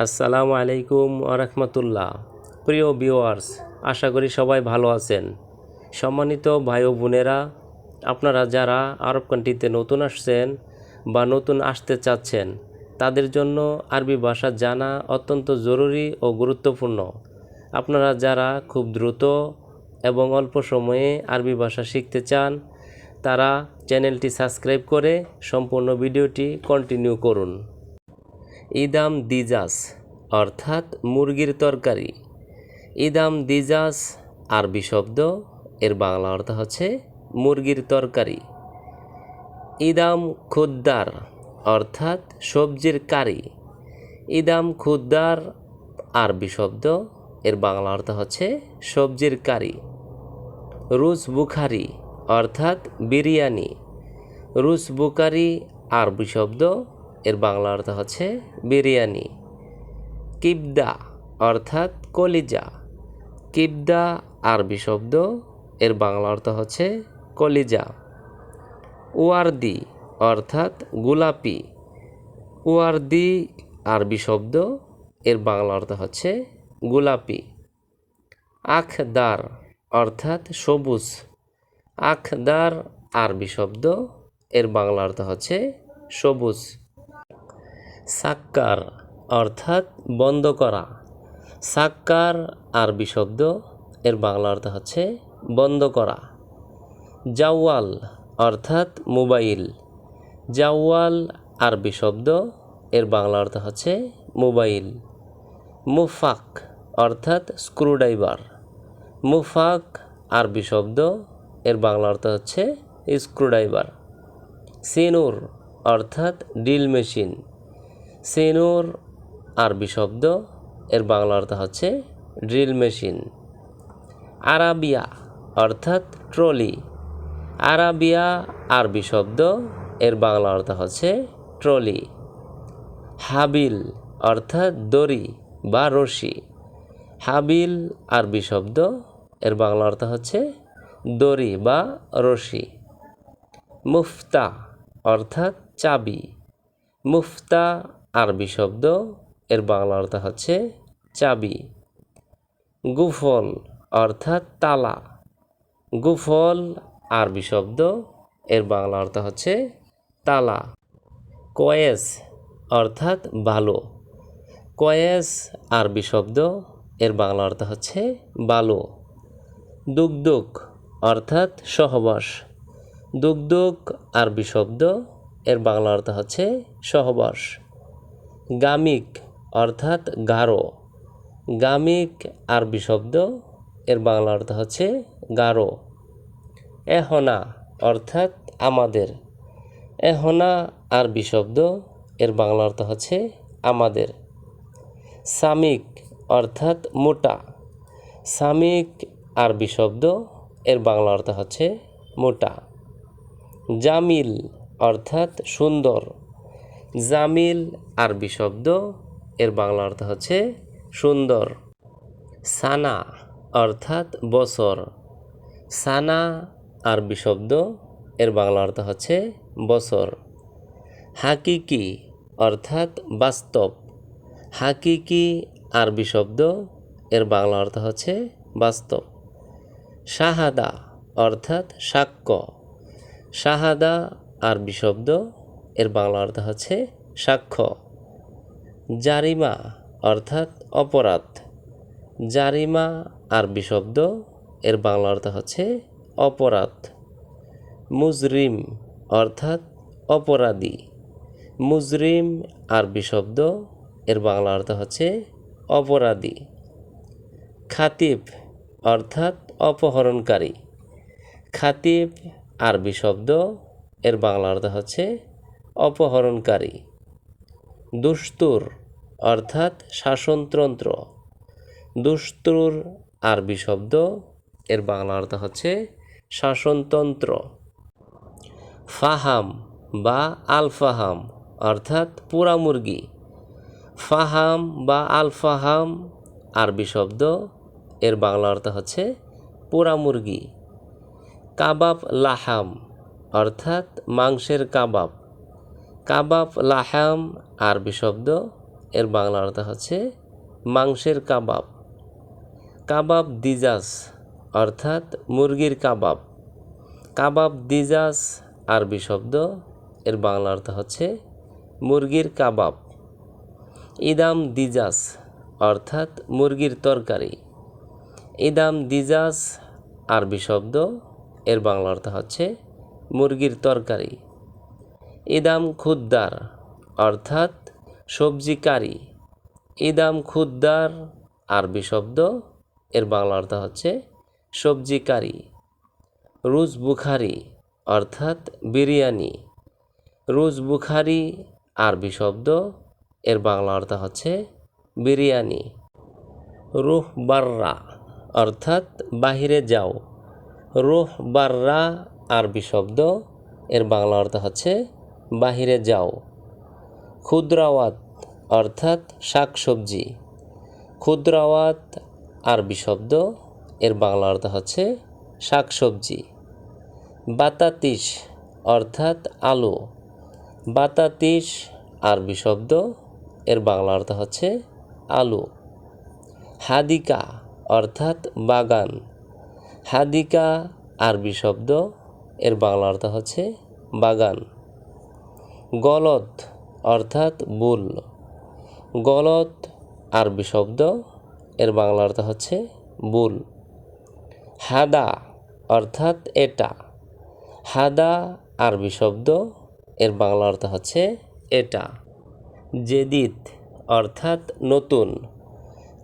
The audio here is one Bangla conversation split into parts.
আসসালামু আলাইকুম আরহামতুল্লাহ। প্রিয় ভিউয়ার্স, আশা করি সবাই ভালো আছেন। সম্মানিত ভাই ও বোনেরা, আপনারা যারা আরব কান্ট্রিতে নতুন আসছেন বা নতুন আসতে চাচ্ছেন, তাদের জন্য আরবি ভাষা জানা অত্যন্ত জরুরি ও গুরুত্বপূর্ণ। আপনারা যারা খুব দ্রুত এবং অল্প সময়ে আরবি ভাষা শিখতে চান, তারা চ্যানেলটি সাবস্ক্রাইব করে সম্পূর্ণ ভিডিওটি কন্টিনিউ করুন। ইদাম দিজাস অর্থাৎ মুরগির তরকারি। ইদাম দিজাস আরবি শব্দ, এর বাংলা অর্থ হচ্ছে মুরগির তরকারি। ইদাম খুদ্দার অর্থাৎ সবজির কারি। ইদাম খুদ্দার আরবি শব্দ, এর বাংলা অর্থ হচ্ছে সবজির কারি। রুস বুখারি অর্থাৎ বিরিয়ানি। রুস বুখারি আরবি শব্দ, এর বাংলা অর্থ হচ্ছে বিরিয়ানি। কিবদা অর্থাৎ কলিজা। কিবদা আরবি শব্দ, এর বাংলা অর্থ হচ্ছে কলিজা। ওয়ার্দি অর্থাৎ গোলাপি। ওয়ার্দি আরবি শব্দ, এর বাংলা অর্থ হচ্ছে গোলাপি। আখদার অর্থাৎ সবুজ। আখদার আরবি শব্দ, এর বাংলা অর্থ হচ্ছে সবুজ। সাক্কার অর্থাৎ বন্ধ করা। সাক্কার আরবি শব্দ, এর বাংলা অর্থ হচ্ছে বন্ধ করা। জাওয়াল অর্থাৎ মোবাইল। জাওয়াল আরবি শব্দ, এর বাংলা অর্থ হচ্ছে মোবাইল। মুফাক অর্থাৎ স্ক্রুড্রাইভার। মুফাক আরবি শব্দ, এর বাংলা অর্থ হচ্ছে স্ক্রুড্রাইভার। সিনুর অর্থাৎ ড্রিল মেশিন। সিনুর আরবি শব্দ, এর বাংলা অর্থ হচ্ছে ড্রিল মেশিন। আরাবিয়া অর্থাৎ ট্রলি। আরাবিয়া আরবি শব্দ, এর বাংলা অর্থ হচ্ছে ট্রলি। হাবিল অর্থাৎ দড়ি বা রশি। হাবিল আরবি শব্দ, এর বাংলা অর্থ হচ্ছে দড়ি বা রশি। মুফতা অর্থাৎ চাবি। মুফতা আরবি শব্দ, এর বাংলা অর্থ হচ্ছে চাবি। গুফল অর্থাৎ তালা। গুফল আরবি শব্দ, এর বাংলা অর্থ হচ্ছে তালা। কয়েস অর্থাৎ ভালো। কয়েস আরবি শব্দ, এর বাংলা অর্থ হচ্ছে ভালো। দুগদুগ অর্থাৎ সহবাস। দুগদুগ আরবি শব্দ, এর বাংলা অর্থ হচ্ছে সহবাস। গামিক অর্থাৎ গাঢ়। গামিক আরবি শব্দ, এর বাংলা অর্থ হচ্ছে গাঢ়। এহনা অর্থাৎ আমাদের। এহনা আরবি শব্দ, এর বাংলা অর্থ হচ্ছে আমাদের। সামিক অর্থাৎ মোটা। সামিক আরবি শব্দ, এর বাংলা অর্থ হচ্ছে মোটা। জামিল অর্থাৎ সুন্দর। জামিল আরবি শব্দ, এর বাংলা অর্থ হচ্ছে সুন্দর। সানা অর্থাৎ বছর। সানা আরবি শব্দ, এর বাংলা অর্থ হচ্ছে বছর। হাকিকি অর্থাৎ বাস্তব। হাকিকি আরবি শব্দ, এর বাংলা অর্থ হচ্ছে বাস্তব। শাহাদা অর্থাৎ সাক্ষ্য। শাহাদা আরবি শব্দ, এর বাংলা অর্থ হচ্ছে সাক্ষ্য। জারিমা অর্থাৎ অপরাধ। জারিমা আরবি শব্দ, এর বাংলা অর্থ হচ্ছে অপরাধ। মুজরিম অর্থাৎ অপরাধী। মুজরিম আরবি শব্দ, এর বাংলা অর্থ হচ্ছে অপরাধী। খাতিব অর্থাৎ অপহরণকারী। খাতিব আরবি শব্দ, এর বাংলা অর্থ হচ্ছে অপহরণকারী। দুস্তুর অর্থাৎ শাসনতন্ত্র। দুস্তুর আরবি শব্দ, এর বাংলা অর্থ হচ্ছে শাসনতন্ত্র। ফাহাম বা আল ফাহাম অর্থাৎ পোড়া মুরগি। ফাহাম বা আল ফাহাম আরবি শব্দ, এর বাংলা অর্থ হচ্ছে পোড়া মুরগি। কাবাব লাহাম অর্থাৎ মাংসের কাবাব। কাবাব লাহাম আরবি শব্দ, এর বাংলা অর্থ হচ্ছে মাংসের কাবাব। কাবাব দিজাজ অর্থাৎ মুরগির কাবাব। কাবাব দিজাজ আরবি শব্দ, এর বাংলা অর্থ হচ্ছে মুরগির কাবাব। ইদাম দিজাজ অর্থাৎ মুরগির তরকারি। ইদাম দিজাজ আরবি শব্দ, এর বাংলা অর্থ হচ্ছে মুরগির তরকারি। ইদাম খুদ্দার অর্থাৎ সবজি কারি। ইদাম খুদ্দার আরবি শব্দ, এর বাংলা অর্থ হচ্ছে সবজি কারি। রুজ বুখারি অর্থাৎ বিরিয়ানি। রুজ বুখারি আরবি শব্দ, এর বাংলা অর্থ হচ্ছে বিরিয়ানি। রুহ বাররা অর্থাৎ বাহিরে যাও। রুহ বাররা আরবি শব্দ, এর বাংলা অর্থ হচ্ছে বাহিরে যাও। খুদ্রাওয়াত অর্থাৎ শাকসবজি। খুদ্রাওয়াত আরবি শব্দ, এর বাংলা অর্থ হচ্ছে শাকসবজি। বাতাতিস অর্থাৎ আলু। বাতাতিস আরবি শব্দ, এর বাংলা অর্থ হচ্ছে আলু। হাদিকা অর্থাৎ বাগান। হাদিকা আরবি শব্দ, এর বাংলা অর্থ হচ্ছে বাগান। গলদ অর্থাৎ বুল। গলদ আরবি শব্দ, এর বাংলা অর্থ হচ্ছে বুল। হাদা অর্থাৎ এটা। হাদা আরবি শব্দ, এর বাংলা অর্থ হচ্ছে এটা। জেদিদ অর্থাৎ নতুন।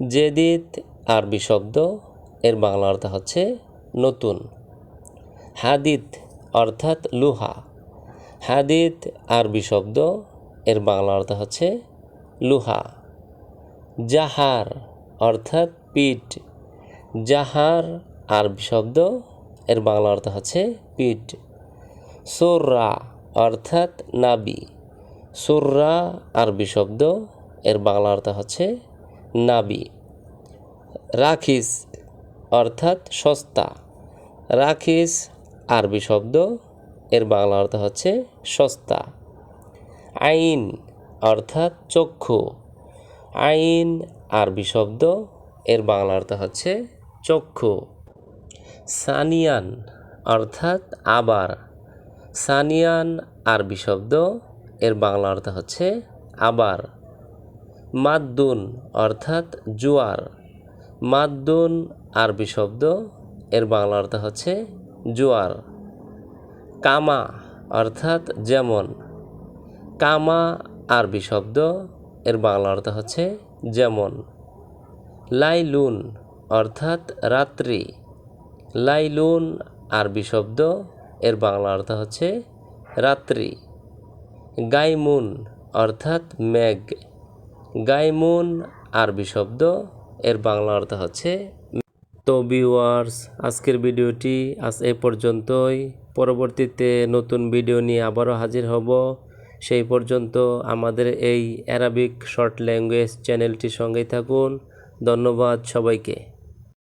জেদিদ আরবি শব্দ, এর বাংলা অর্থ হচ্ছে নতুন। হাদিদ অর্থাৎ লোহা। হাদিদ আরবি শব্দ, এর বাংলা অর্থ হচ্ছে লোহা। জাহার অর্থাৎ পিঠ। জাহার আরবি শব্দ, এর বাংলা অর্থ হচ্ছে পিঠ। সুররা অর্থাৎ নাবি। সুররা আরবি শব্দ, এর বাংলা অর্থ হচ্ছে নাবি। রাখিস অর্থাৎ সস্তা। রাখিস আরবি শব্দ, এর বাংলা অর্থ হচ্ছে সস্তা। আইন অর্থাৎ চক্ষু। আইন আরবি শব্দ, এর বাংলা অর্থ হচ্ছে চক্ষু। সানিয়ান অর্থাৎ আবার। সানিয়ান আরবি শব্দ, এর বাংলা অর্থ হচ্ছে আবার। মাদ্দুন অর্থাৎ জোয়ার। মাদ্দুন আরবি শব্দ, এর বাংলা অর্থ হচ্ছে জোয়ার। কামা অর্থাৎ যেমন। কামা আরবি শব্দ, এর বাংলা অর্থ হচ্ছে যেমন। লাইলুন অর্থাৎ রাত্রি। লাইলুন আরবি শব্দ, এর বাংলা অর্থ হচ্ছে রাত্রি। গাইমুন অর্থাৎ মেঘ। গাইমুন আরবি শব্দ, এর বাংলা অর্থ হচ্ছে। তো ভিউয়ার্স, আজকের ভিডিওটি আজ এই পর্যন্তই। পরবর্তীতে নতুন ভিডিও নিয়ে আবারও হাজির হব। সেই পর্যন্ত আমাদের এই অ্যারাবিক শর্ট ল্যাঙ্গুয়েজ চ্যানেলটির সঙ্গেই থাকুন। ধন্যবাদ সবাইকে।